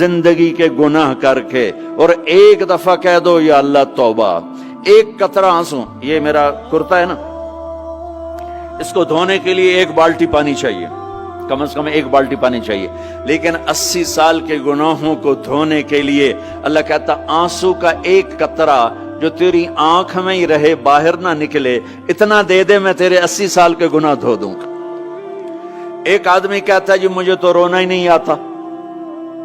जिंदगी के गुनाह करके और एक दफा कह दो या अल्लाह तौबा, एक कतरा आंसू, ये मेरा कुर्ता है ना, इसको धोने के लिए एक बाल्टी पानी चाहिए, कम से कम एक बाल्टी पानी चाहिए, लेकिन 80 साल के गुनाहों को धोने के लिए अल्लाह कहता आंसू का एक कतरा जो तेरी आंख में ही रहे, बाहर ना निकले, इतना दे दे, मैं तेरे 80 साल के गुनाह धो दूंगा। एक आदमी कहता है जी मुझे तो रोना ही नहीं आता।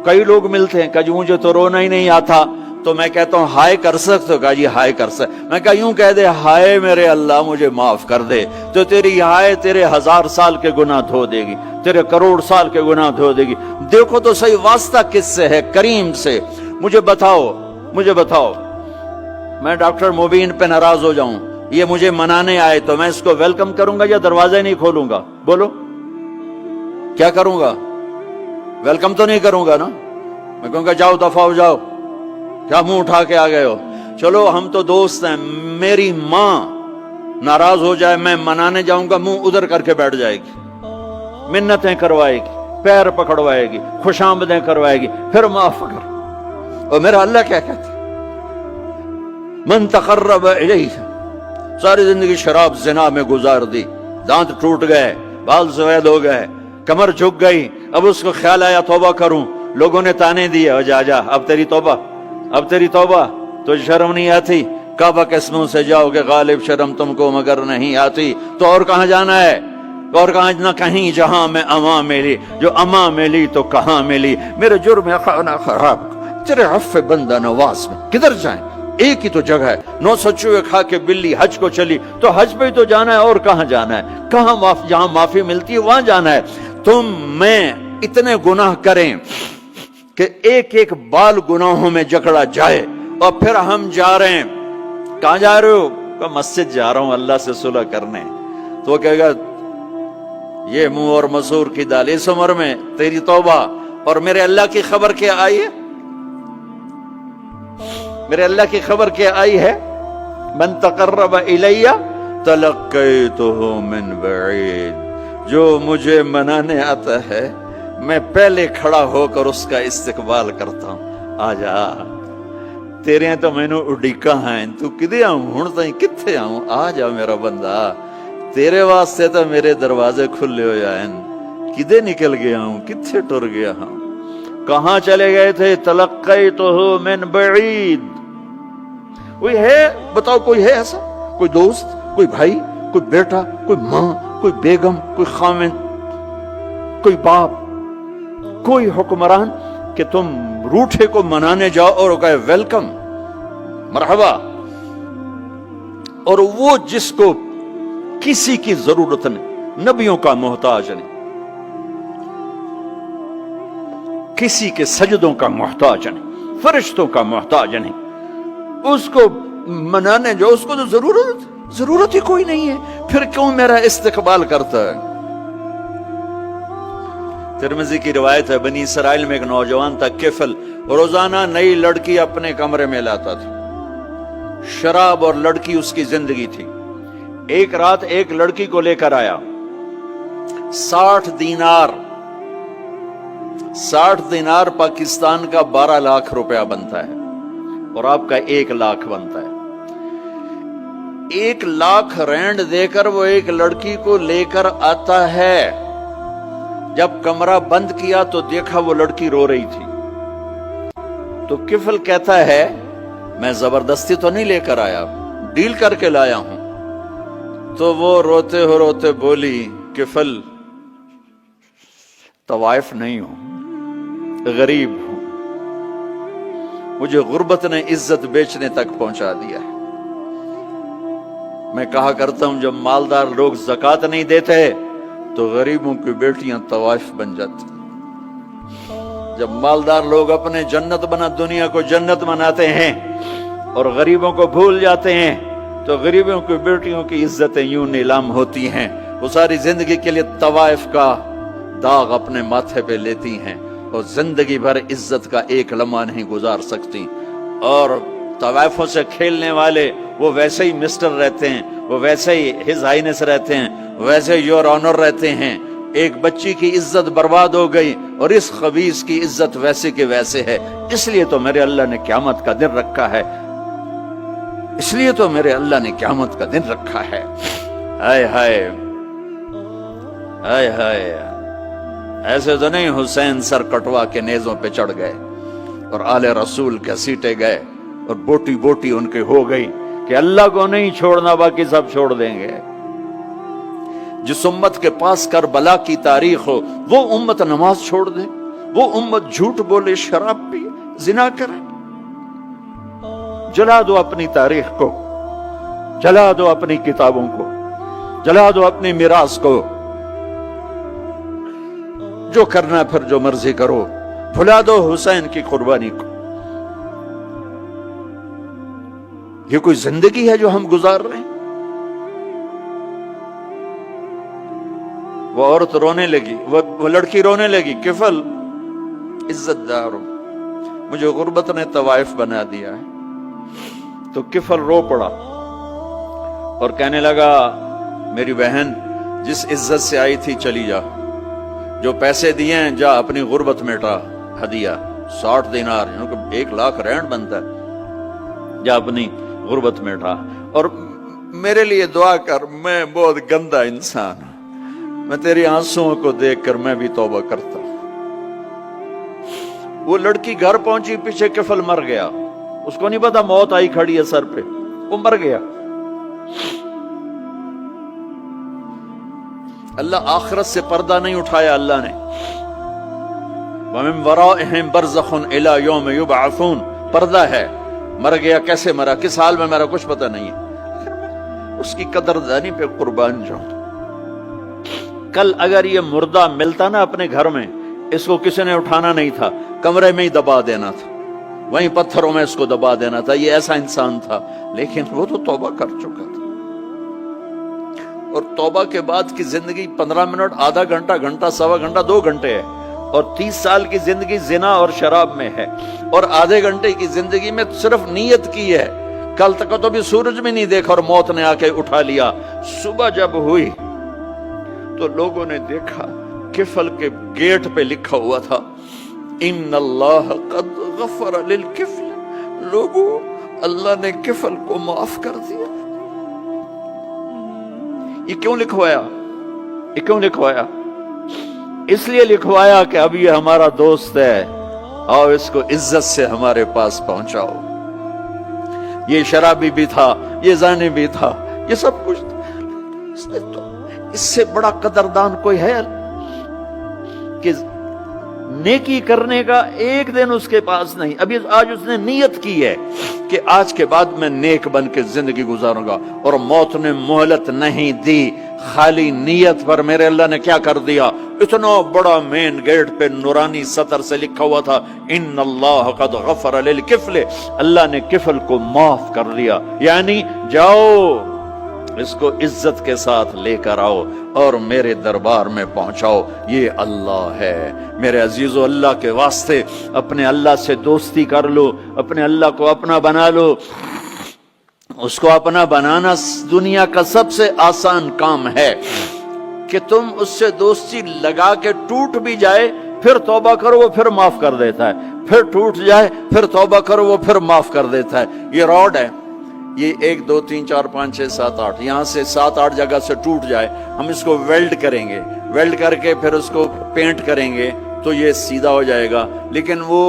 कई लोग मिलते हैं, कहा जी मुझे तो रोना ही नहीं आता, तो मैं कहता हूं हाय कर सकते हो? कहा जी हाय कर सकते। मैं कहा यूं कह दे, हाय मेरे अल्लाह मुझे माफ कर दे, तो तेरी हाय तेरे 1000 साल के गुनाह धो देगी, तेरे करोड़ साल के गुनाह धो देगी। देखो तो सही वास्ता किससे है? करीम से। मुझे बताओ, मुझे बताओ, मैं डॉक्टर मुबीन पे नाराज हो जाऊं, ये मुझे मनाने आए, तो मैं इसको वेलकम करूंगा या दरवाजा नहीं खोलूंगा? बोलो क्या करूंगा? वेलकम तो नहीं करूंगा ना, मैं कहूंगा जाओ दफा हो जाओ, क्या मुंह उठा के आ गए हो? चलो हम तो दोस्त हैं, मेरी मां नाराज हो जाए, मैं मनाने जाऊंगा, मुंह उधर करके बैठ जाएगी, मिन्नतें करवाएगी, पैर पकड़वाएगी, खुशामदें करवाएगी, फिर माफ कर। और मेरा अल्लाह क्या कहता है? मन तकर्रब इलैहि, सारी जिंदगी शराब जिना में गुजार दी, दांत टूट गए, बाल सफेद हो गए, कमर झुक गई, अब उसको ख्याल आया तौबा करूं, लोगों ने ताने दिए, जा जा अब तेरी तौबा, अब तेरी तौबा, तो शर्म नहीं आती? काबा के मुंह से जाओगे गालिब, शर्म तुमको मगर नहीं आती, तो और कहां जाना है? और कहां ना कहीं जहां में अमा मिली, जो अमा मिली तो कहां मिली, मेरे जुर्म खाना खराब, तेरे अफ़्फ़े बंदा नवाज में किधर जाएं? एक ही तो जगह है, 900 चूहे खा के बिल्ली हज को चली, तो हज पे ही तो जाना है, और कहां जाना है? कहां जहां माफी मिलती है वहां जाना है। तुम मैं इतने गुनाह करें कि एक एक बाल गुनाहों में जकड़ा जाए, और फिर हम जा रहे हैं, कहां जा रहे हो? तो मस्जिद जा रहा हूं अल्लाह से सुलह करने। तो वो कहेगा ये मुंह और मसूर की दाल, इस उम्र में तेरी तौबा, और मेरे अल्लाह की खबर क्या आई है? मेरे अल्लाह की खबर क्या आई है? मन तकर्रब इलैया तलक्कैतुहु मिन बईद, जो मुझे मनाने आता है मैं पहले खड़ा होकर उसका इस्तकबाल करता हूं। आजा तेरे तो मैनू उड़ीका है, तू किदे आऊं हुण ताईं, किथे आऊं? आ जा मेरा बंदा, तेरे वास्ते तो मेरे दरवाजे खुले हो जाए, किदे निकल गया हूं, किथे टुर गया हूं, कहां चले गए थे? तलक्कैतुहु मिन बईद। कोई है बताओ, कोई है ऐसा? कोई दोस्त, कोई भाई, कोई बेटा, कोई मां, कोई बेगम, कोई खामिन, कोई बाप, कोई हुक्मरान कि तुम रूठे को मनाने जाओ और कहे वेलकम, मरहबा, और वो जिसको किसी की जरूरत नहीं, नबियों का मोहताज नहीं, किसी के सजदों का मोहताज नहीं, फरिश्तों का मोहताज नहीं, उसको मनाने जाओ, उसको तो जरूरत ही कोई नहीं है, फिर क्यों मेरा इस्तकबाल करता है? तिरमिज़ी की रिवायत है, बनी इसराइल में एक नौजवान था किफल, रोजाना नई लड़की अपने कमरे में लाता था, शराब और लड़की उसकी जिंदगी थी। एक रात एक लड़की को लेकर आया, 60 दीनार, 60 दीनार पाकिस्तान का 12 लाख रुपया बनता है, और आपका 1 लाख बनता है। 1 लाख रैंड देकर वो एक लड़की को लेकर आता है। जब कमरा बंद किया तो देखा वो लड़की रो रही थी। तो किफल कहता है मैं जबरदस्ती तो नहीं लेकर आया, डील करके लाया हूं। तो वो रोते हो रोते बोली, किफल तवाइफ नहीं हूं, गरीब हूं, मुझे गुर्बत ने इज्जत बेचने तक पहुंचा दिया है। मैं कहा करता हूं जब मालदार लोग ज़कात नहीं देते तो गरीबों की बेटियां तवाइफ बन जाती। जब मालदार लोग अपने जन्नत बना दुनिया को जन्नत बनाते हैं और गरीबों को भूल जाते हैं, तो गरीबों की बेटियों की इज्जतें यूं नीलाम होती हैं। वो सारी जिंदगी के लिए तवाइफ का दाग अपने माथे पे लेती हैं और जिंदगी भर इज्जत का एक लम्हा नहीं गुजार सकती। और तवाइफों से खेलने वाले वो वैसे ही मिस्टर रहते हैं, वो वैसे ही हिज हाइनेस रहते हैं, वैसे योर ऑनर रहते हैं। ایک بچی کی عزت برباد ہو گئی اور اس خبیث کی عزت ویسے کے ویسے ہے، اس لیے تو میرے اللہ نے قیامت کا دن رکھا ہے، اس لیے تو میرے اللہ نے قیامت کا دن رکھا ہے۔ ہائے ہائے ہائے ہائے، ایسے تو نہیں حسین سر کٹوا کے نیزوں پہ چڑھ گئے اور آل رسول کے سیٹے گئے اور بوٹی بوٹی ان کے ہو گئی کہ اللہ کو نہیں چھوڑنا باقی سب چھوڑ دیں گے۔ جس امت کے پاس کربلا کی تاریخ ہو وہ امت نماز چھوڑ دے، وہ امت جھوٹ بولے، شراب پی، زنا کرے؟ جلا دو اپنی تاریخ کو، جلا دو اپنی کتابوں کو، جلا دو اپنی میراث کو، جو کرنا پھر جو مرضی کرو، بھلا دو حسین کی قربانی کو۔ یہ کوئی زندگی ہے جو ہم گزار رہے ہیں؟ وہ عورت رونے لگی، وہ لڑکی رونے لگی، کفل عزت دار ہو، مجھے غربت نے طوائف بنا دیا ہے۔ تو کفل رو پڑا اور کہنے لگا میری بہن جس عزت سے آئی تھی چلی جا، جو پیسے دیے ہیں جا اپنی غربت میٹا، ہدیہ 60 دینار، 1 لاکھ رینڈ بنتا ہے، جا اپنی غربت میٹا، اور میرے لیے دعا کر، میں بہت گندا انسان ہوں، میں تیری آنسوؤں کو دیکھ کر میں بھی توبہ کرتا ہوں۔ وہ لڑکی گھر پہنچی، پیچھے کفل مر گیا، اس کو نہیں پتا موت آئی کھڑی ہے سر پہ، وہ مر گیا۔ اللہ آخرت سے پردہ نہیں اٹھایا اللہ نے۔ وَمِن وَرَائِهِمْ بَرْزَخٌ إِلَى يَوْمِ يُبْعَثُونَ، پردہ ہے، مر گیا، کیسے مرا، کس حال میں مرا، کچھ پتہ نہیں ہے، اس کی قدردانی پہ قربان جاؤں۔ کل اگر یہ مردہ ملتا نا اپنے گھر میں، اس کو کسی نے اٹھانا نہیں تھا، کمرے میں ہی دبا دینا تھا، وہیں پتھروں میں اس کو دبا دینا تھا، یہ ایسا انسان تھا، لیکن وہ تو توبہ کر چکا تھا۔ اور توبہ کے بعد کی زندگی 15 منٹ، آدھا گھنٹہ، گھنٹہ، سوا گھنٹہ، 2 گھنٹے ہے، اور 30 سال کی زندگی زنا اور شراب میں ہے، اور آدھے گھنٹے کی زندگی میں صرف نیت کی ہے۔ کل تک تو بھی سورج بھی نہیں دیکھا اور موت نے آ کے اٹھا لیا۔ صبح جب ہوئی تو لوگوں نے دیکھا کفل کے گیٹ پہ لکھا ہوا تھا ان اللہ قد غفر للکفل، لوگوں اللہ نے کفل کو معاف کر دیا۔ یہ کیوں لکھوایا؟ یہ کیوں لکھوایا؟ اس لیے لکھوایا کہ اب یہ ہمارا دوست ہے، آؤ اس کو عزت سے ہمارے پاس پہنچاؤ۔ یہ شرابی بھی تھا، یہ زانی بھی تھا، یہ سب کچھ تھا۔ اس سے بڑا قدردان کوئی ہے کہ نیکی کرنے کا ایک دن اس کے پاس نہیں؟ ابھی آج اس نے نیت کی ہے کہ آج کے بعد میں نیک بن کے زندگی گزاروں گا، اور موت نے مہلت نہیں دی۔ خالی نیت پر میرے اللہ نے کیا کر دیا؟ اتنا بڑا مین گیٹ پہ نورانی سطر سے لکھا ہوا تھا ان اللہ قد غفر للکفل، اللہ نے کفل کو معاف کر دیا، یعنی جاؤ اس کو عزت کے ساتھ لے کر آؤ اور میرے دربار میں پہنچاؤ۔ یہ اللہ ہے میرے عزیزو، اللہ کے واسطے اپنے اللہ سے دوستی کر لو، اپنے اللہ کو اپنا بنا لو۔ اس کو اپنا بنانا دنیا کا سب سے آسان کام ہے کہ تم اس سے دوستی لگا کے ٹوٹ بھی جائے پھر توبہ کرو وہ پھر معاف کر دیتا ہے، پھر ٹوٹ جائے پھر توبہ کرو وہ پھر معاف کر دیتا ہے۔ یہ راڈ ہے، یہ 1 2 3 4 5 6 7 8 یہاں سے 7 8 جگہ سے ٹوٹ جائے، ہم اس کو ویلڈ کریں گے، ویلڈ کر کے پھر اس کو پینٹ کریں گے تو یہ سیدھا ہو جائے گا، لیکن وہ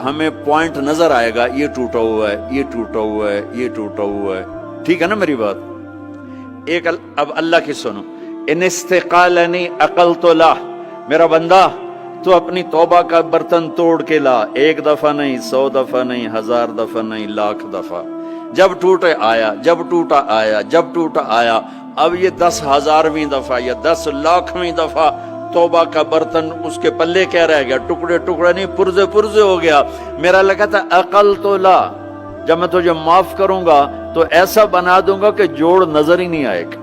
ہمیں پوائنٹ نظر آئے گا، یہ ٹوٹا ہوا ہے، یہ ٹوٹا ہوا ہے، یہ ٹوٹا ہوا ہے۔ ٹھیک ہے نا میری بات؟ ایک اب اللہ کی سنو، ان استقالنی عقلت لا، میرا بندہ تو اپنی توبہ کا برتن توڑ کے لا، 1 دفعہ نہیں، 100 دفعہ نہیں، 1000 دفعہ نہیں، 1,00,000 دفعہ۔ جب ٹوٹے آیا، جب ٹوٹا آیا، جب ٹوٹا آیا، اب یہ 10,000ویں دفعہ یا 10,00,000ویں دفعہ توبہ کا برتن اس کے پلے کیا رہ گیا؟ ٹکڑے ٹکڑے نہیں، پرزے پرزے ہو گیا۔ میرا لگا تھا عقل تو لا، جب میں تجھے معاف کروں گا تو ایسا بنا دوں گا کہ جوڑ نظر ہی نہیں آئے گا۔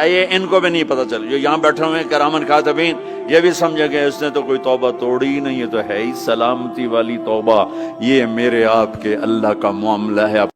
یہ ان کو بھی نہیں پتا چل، جو یہاں بیٹھے ہوئے کرامن کاتبین یہ بھی سمجھے گئے اس نے تو کوئی توبہ توڑی ہی نہیں، یہ تو ہے ہی سلامتی والی توبہ۔ یہ میرے آپ کے اللہ کا معاملہ ہے۔